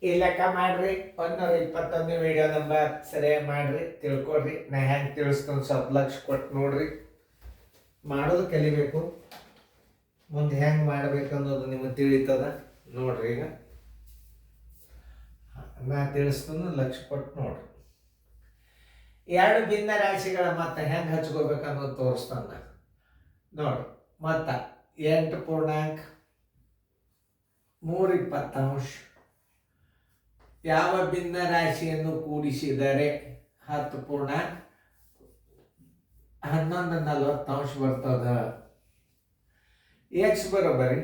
ಈ ಲೆಕ್ಕ ಮಾಡ್ರಿ. 121 ವಿಡಿಯೋ ನಂಬರ್ ಸರಿಯಾಗಿ ಮಾಡ್ರಿ, ತಿಳ್ಕೊಡ್ರಿ. ನಾ ಹೆಂಗೆ ತಿಳಿಸ್ತೀನಿ ಸ್ವಲ್ಪ ಲಕ್ಷ ಕೊಟ್ಟು ನೋಡ್ರಿ. ಮಾಡೋದು ಕಲಿಬೇಕು. ಮುಂದೆ ಹೆಂಗೆ ಮಾಡ್ಬೇಕು ಅನ್ನೋದು ನಿಮಗೆ ತಿಳಿತದ ನೋಡ್ರಿ. ಈಗ ನಾ ತಿಳಿಸ್ತೀನಿ, ಲಕ್ಷ ಕೊಟ್ಟು ನೋಡ್ರಿ. ಎರಡು ಭಿನ್ನ ರಾಶಿಗಳ ಮೊತ್ತ ಹೆಂಗೆ ಹಚ್ಕೋಬೇಕು ಅನ್ನೋದು ತೋರಿಸ್ತಾನ ನೋಡ್ರಿ. ಮೊತ್ತ 8.320 ಯಾವ ಭಿನ್ನ ರಾಶಿಯನ್ನು ಕೂಡಿಸಿದರೆ 10.1140 ಬರ್ತದ. ಎಕ್ಸ್ ಬರೋಬರಿ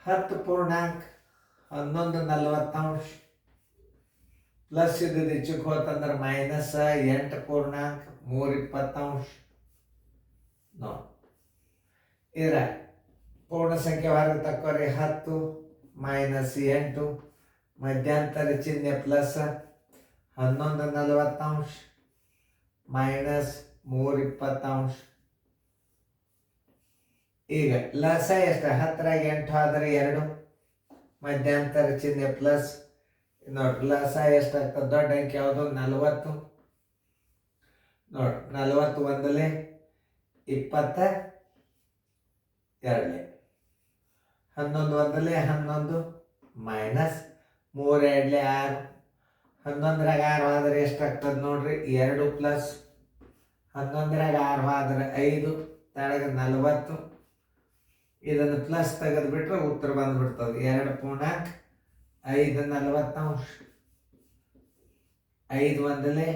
10.1140 ಪ್ಲಸ್ ಇದ್ದದ್ದು ಹೆಚ್ಚಕ್ಕೆ ಹೋತಂದ್ರೆ ಮೈನಸ್ 8.320 ನೋಡಿ. ಇರ ಪೂರ್ಣ ಸಂಖ್ಯೆ ಹೊರಗೆ ತಕ್ಕೋರಿ. 10 ಮೈನಸ್ 8 ಮಧ್ಯಂತರ ಚಿಹ್ನೆ ಪ್ಲಸ್ 11.40 ಮೈನಸ್ 320. ಈಗ ಲಸ ಎಷ್ಟು? 10ರಾಗ 8 ಆದರೆ 2 ಮಧ್ಯಂತರ ಚಿಹ್ನೆ ಪ್ಲಸ್. ನೋಡ್ರಿ ಲಸ ಎಷ್ಟಾಗ್ತದೆ? ದೊಡ್ಡ ಅಂಕಿ ಯಾವುದು? 40 ನೋಡ್ರಿ. 40 ಒಂದಲೇ 22, 11 ಒಂದಲೇ 11 ಮೈನಸ್ 3 2 6. 11ರಾಗ 6 ಆದರೆ ಎಷ್ಟಾಗ್ತದೆ ನೋಡ್ರಿ? 2 ಪ್ಲಸ್ 11ರಾಗ 6 ಆದರೆ 5 ತಳಗ 40. ಇದನ್ನು ಪ್ಲಸ್ ತೆಗೆದುಬಿಟ್ರೆ ಉತ್ತರ ಬಂದ್ಬಿಡ್ತದೆ 2.540. 5 ಒಂದಲೇ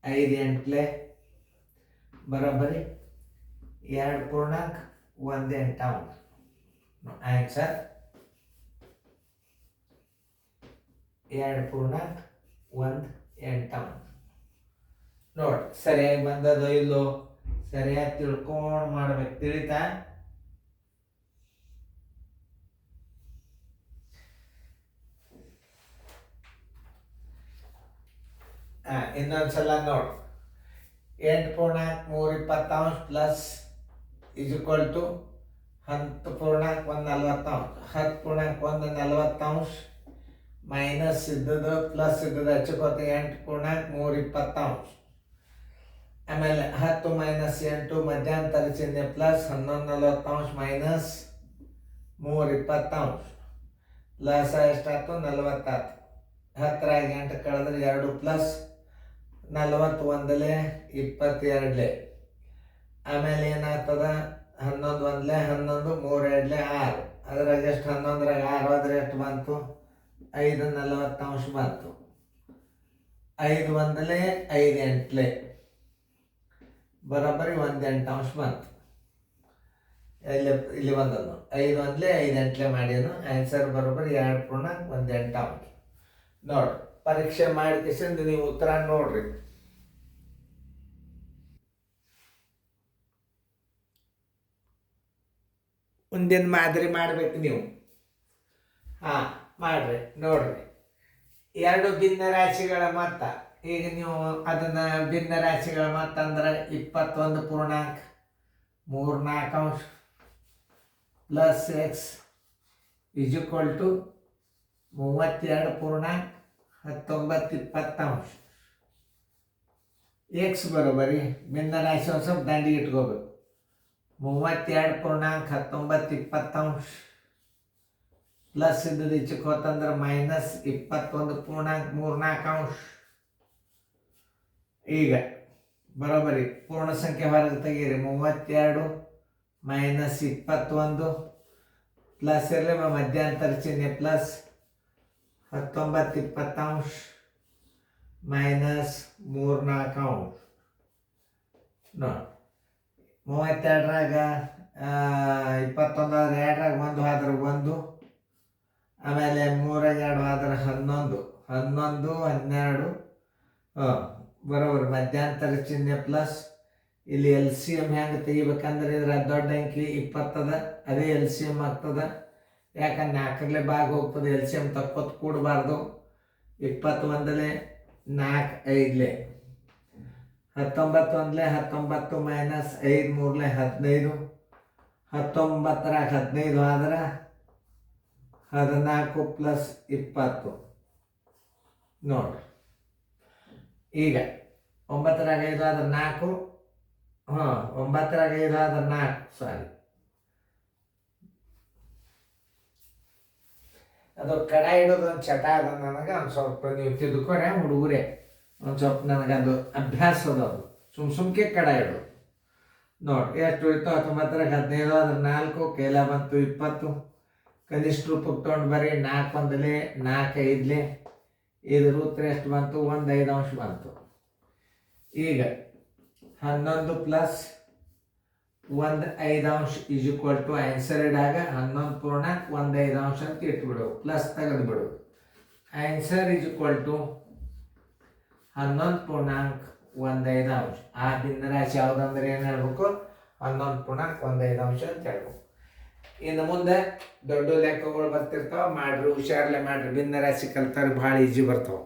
5 ಎಂಟ್ಲೆ ಬರೋಬ್ಬರಿ 2.18. ಆನ್ಸರ್ 2.18 ನೋಡಿ. ಸರಿಯಾಗಿ ಬಂದದೋ ಇಲ್ಲೋ ಸರಿಯಾಗಿ ತಿಳ್ಕೊಂಡು ಮಾಡ್ಬೇಕು. ತಿಳಿತಾ? ಇನ್ನೊಂದ್ಸಲ ನೋಡಿ. 8.320 plus is equal to 10.140. 10.140 minus ಇದ್ದದ್ದು ಪ್ಲಸ್ ಇದ್ದದ್ದು ಹಚ್ಕೋತ 8.320. ಆಮೇಲೆ 10 ಮೈನಸ್ 8 ಮಧ್ಯಂತರ ಚಿಹ್ನೆ ಪ್ಲಸ್ 11.40 ಮೈನಸ್ 320. ಪ್ಲಸ್ ಎಷ್ಟಾಯ್ತು? 40 ಆಯ್ತು. 10ರಾಗ 8 ಕಳೆದ್ರೆ 2 ಪ್ಲಸ್ 40 ಒಂದಲೇ 22. ಆಮೇಲೆ ಏನಾಗ್ತದ? 11 ಒಂದಲೇ 11 3 2 6. ಅದ್ರಾಗ ಎಷ್ಟು? 11ರಾಗ 6 ಆದ್ರೆ ಎಷ್ಟು ಬಂತು? 5.40 ಬಂತು. 5 ಒಂದಲೇ 5 ಎಂಟ್ಲೆ ಬರೋಬ್ಬರಿ 1.8 ಬಂತು. ಇಲ್ಲಿ ಬಂದದ್ದು 5 ಒಂದಲೇ 5 ಎಂಟ್ಲೆ ಮಾಡ್ಯಾನು. ಆನ್ಸರ್ ಬರೋಬ್ಬರಿ 2.18 ನೋಡ್ರಿ. ಪರೀಕ್ಷೆ ಮಾಡಿಕೆಸಿಂದ ನೀವು ಉತ್ತರ ನೋಡ್ರಿ. ಮುಂದಿನ ಮಾದರಿ ಮಾಡ್ಬೇಕು ನೀವು. ಮಾಡ್ರಿ ನೋಡ್ರಿ. ಎರಡು ಭಿನ್ನ ರಾಶಿಗಳ ಮೊತ್ತ. ಈಗ ನೀವು ಅದನ್ನ ಭಿನ್ನ ರಾಶಿಗಳ ಮೊತ್ತ ಅಂದ್ರೆ 21.34 plus x is equal to 32.1920. X ಬರೋಬರಿ ಭಿನ್ನ ರಾಶಿ ಒಂದು ಸ್ವಲ್ಪ ದಂಡಿಗೆ ಇಟ್ಕೋಬೇಕು. 32.1920 ಪ್ಲಸ್ ಇದ್ದದ್ದು ಹೆಚ್ಚಕ್ಕೆ ಹೋತಂದ್ರೆ ಮೈನಸ್ 21.34. ಈಗ ಬರೋಬರಿ ಪೂರ್ಣ ಸಂಖ್ಯೆ ಹೊರಗೆ ತೆಗೀರಿ. 32 ಮೈನಸ್ 21 ಪ್ಲಸ್ ಇರಲಿ ಮಧ್ಯಂತರ ಚಿಹ್ನೆ ಪ್ಲಸ್ 19.20 ಮೈನಸ್ 34 ನೋಡಿ. 32ರಾಗ 21 ಆದ್ರೆ 2ರಾಗ 1 ಆದ್ರೆ 1. ಆಮೇಲೆ 3ರಾಗ 2 ಆದ್ರೆ 11 11 12 ಬರೋಬರಿ ಮಧ್ಯಂತರ ಚಿಹ್ನೆ ಪ್ಲಸ್. ಇಲ್ಲಿ ಎಲ್ ಸಿ ಎಮ್ ಹೆಂಗೆ ತೆಗಿಬೇಕಂದ್ರೆ ಇದ್ರ ದೊಡ್ಡ ಅಂಕಿ 20 ಅದೇ ಎಲ್ ಸಿ ಎಮ್ ಆಗ್ತದ. ಯಾಕಂದ್ರೆ 4ನೇ ಭಾಗ ಹೋಗ್ತದೆ. ಎಲ್ ಸಿ ಎಮ್ ತಕ್ಕೋತ್ ಕೂಡಬಾರ್ದು. 20 ಒಂದಲೇ 4 5 19 ಒಂದಲೇ 19 ಮೈನಸ್ 5 3 15. 19ರಾಗ 15 ಆದ್ರೆ 14 ಪ್ಲಸ್ 20 ನೋಡ್ರಿ. ಈಗ 9 5 ಆದ್ರೆ 4, 9 5 ಆದ್ರೆ 4, ಸಾರಿ ಅದು ಕಡ ಇಡೋದು ಒಂದು ಚಟ ಅದ ನನಗೆ. ಒಂದು ಸ್ವಲ್ಪ ನೀವು ತಿದ್ದುಕೊರೆ ಹುಡುಗರೇ, ಒಂದು ಸ್ವಲ್ಪ ನನಗದು ಅಭ್ಯಾಸ ಅದ. ಅದು ಸುಮ್ಕೆ ಕಡ ಇಡೋದು. ನೋಡಿ ಎಷ್ಟು ಉಳಿತು? 19 15 ಆದ್ರೆ 4, ಕೈಲ ಬಂತು 20. ಕನಿಷ್ಠ ರೂಪಕ್ಕೆ ತೊಗೊಂಡು ಬರ್ರಿ. 4 1 4 5 ಇದ್ರ ಉತ್ತರ ಎಷ್ಟು ಬಂತು? 1 5 ಬಂತು. ಈಗ 11 plus 1 5 is equal to answer ಇಡಾಗ 11 ಪೂರ್ಣಾಂಕ 1 5 ಅಂತ ಇಟ್ಬಿಡು, ಪ್ಲಸ್ ತೆಗೆದು ಬಿಡು. ಆನ್ಸರ್ ಈಸ್ ಈಕ್ವಲ್ ಟು 11 ಪೂರ್ಣಾಂಕ 1 5. ಆ ಭಿನ್ನರಾಶಿ ಯಾವುದಂದ್ರೆ ಏನು ಹೇಳ್ಬೇಕು? 11 ಪೂರ್ಣಾಂಕ 1 5 ಅಂತ ಹೇಳ್ಬೇಕು. ಇನ್ನು ಮುಂದೆ ದೊಡ್ಡ ಲೆಕ್ಕಗಳು ಬರ್ತಿರ್ತಾವ, ಮಾಡ್ರಿ, ಹುಷಾರಲ್ಲೇ ಮಾಡ್ರಿ. ಭಿನ್ನರಾಶಿ ಕಲ್ತಾರ ಭಾಳ ಈಜಿ ಬರ್ತಾವ.